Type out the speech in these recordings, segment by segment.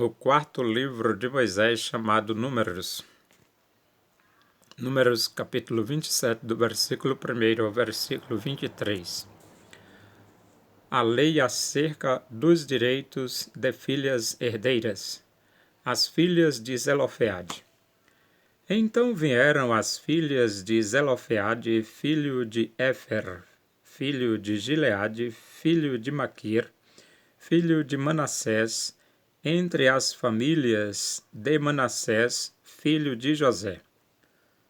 O quarto livro de Moisés, chamado Números. Números capítulo 27, do versículo 1 ao versículo 23. A lei acerca dos direitos de filhas herdeiras, as filhas de Zelofeade. Então vieram as filhas de Zelofeade, filho de Éfer, filho de Gileade, filho de Maquir, filho de Manassés, entre as famílias de Manassés, filho de José.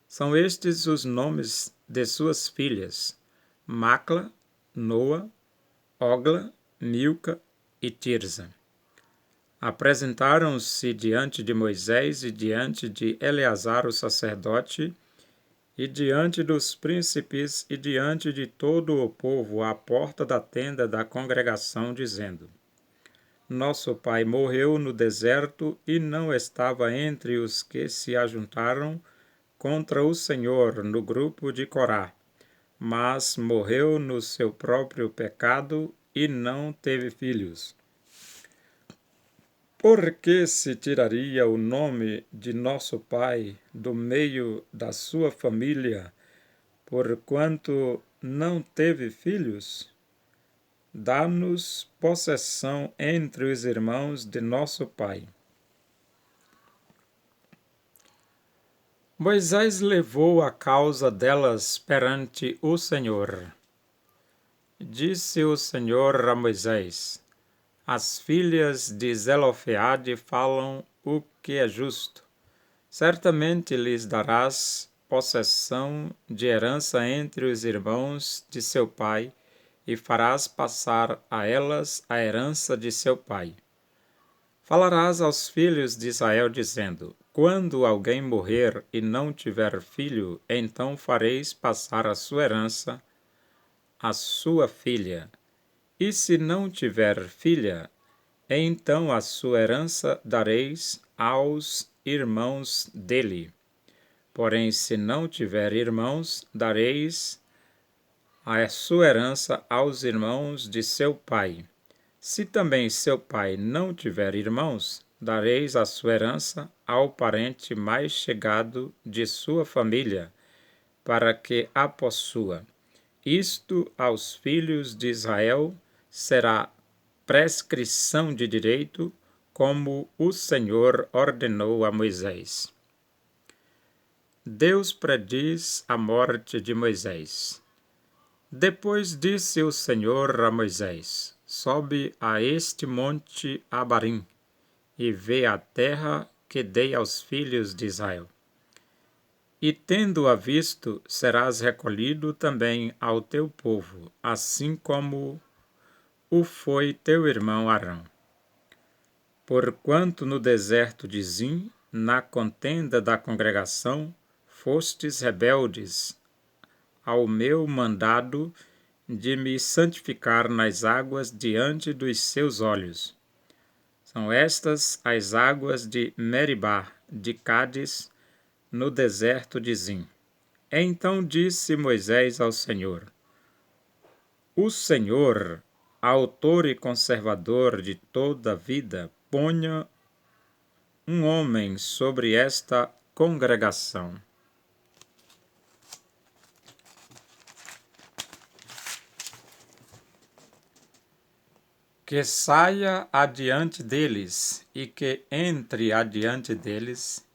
São estes os nomes de suas filhas: Macla, Noa, Ogla, Milca e Tirza. Apresentaram-se diante de Moisés e diante de Eleazar o sacerdote, e diante dos príncipes e diante de todo o povo à porta da tenda da congregação, dizendo: Nosso pai morreu no deserto e não estava entre os que se ajuntaram contra o Senhor no grupo de Corá, mas morreu no seu próprio pecado e não teve filhos. Por que se tiraria o nome de nosso pai do meio da sua família, porquanto não teve filhos? Dá-nos possessão entre os irmãos de nosso pai. Moisés levou a causa delas perante o Senhor. Disse o Senhor a Moisés: As filhas de Zelofeade falam o que é justo. Certamente lhes darás possessão de herança entre os irmãos de seu pai, e farás passar a elas a herança de seu pai. Falarás aos filhos de Israel, dizendo: Quando alguém morrer e não tiver filho, então fareis passar a sua herança à sua filha. E se não tiver filha, então a sua herança dareis aos irmãos dele. Porém, se não tiver irmãos, dareis a sua herança aos irmãos de seu pai. Se também seu pai não tiver irmãos, dareis a sua herança ao parente mais chegado de sua família, para que a possua. Isto aos filhos de Israel será prescrição de direito, como o Senhor ordenou a Moisés. Deus prediz a morte de Moisés. Depois disse o Senhor a Moisés: Sobe a este monte Abarim, e vê a terra que dei aos filhos de Israel. E tendo-a visto, serás recolhido também ao teu povo, assim como o foi teu irmão Arão. Porquanto no deserto de Zim, na contenda da congregação, fostes rebeldes ao meu mandado de me santificar nas águas diante dos seus olhos. São estas as águas de Meribá, de Cádiz, no deserto de Zim. Então disse Moisés ao Senhor: O Senhor, autor e conservador de toda a vida, ponha um homem sobre esta congregação. Que saia adiante deles, e que entre adiante deles,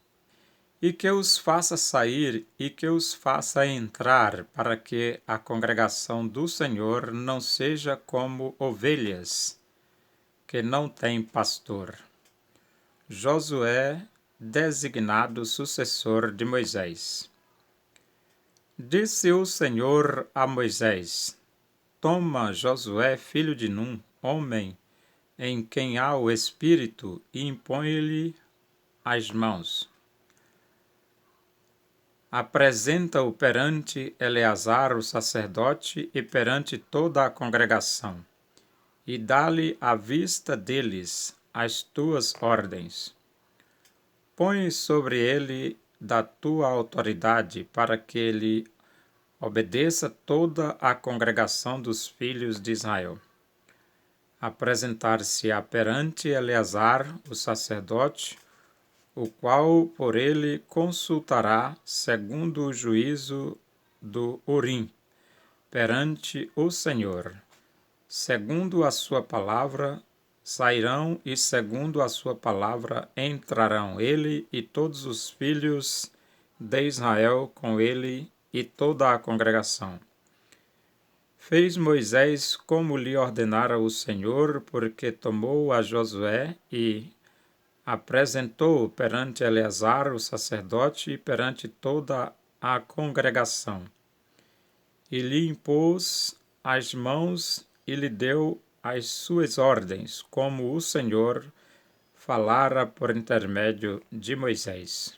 e que os faça sair, e que os faça entrar, para que a congregação do Senhor não seja como ovelhas, que não têm pastor. Josué, designado sucessor de Moisés. Disse o Senhor a Moisés: Toma Josué, filho de Num, homem em quem há o Espírito, e impõe-lhe as mãos. Apresenta-o perante Eleazar, o sacerdote, e perante toda a congregação, e dá-lhe à vista deles as tuas ordens. Põe sobre ele da tua autoridade, para que ele obedeça toda a congregação dos filhos de Israel. apresentar-se-á perante Eleazar, o sacerdote, o qual por ele consultará segundo o juízo do Urim, perante o Senhor. Segundo a sua palavra sairão e segundo a sua palavra entrarão ele e todos os filhos de Israel com ele e toda a congregação. Fez Moisés como lhe ordenara o Senhor, porque tomou a Josué e apresentou perante Eleazar, o sacerdote, e perante toda a congregação. E lhe impôs as mãos e lhe deu as suas ordens, como o Senhor falara por intermédio de Moisés.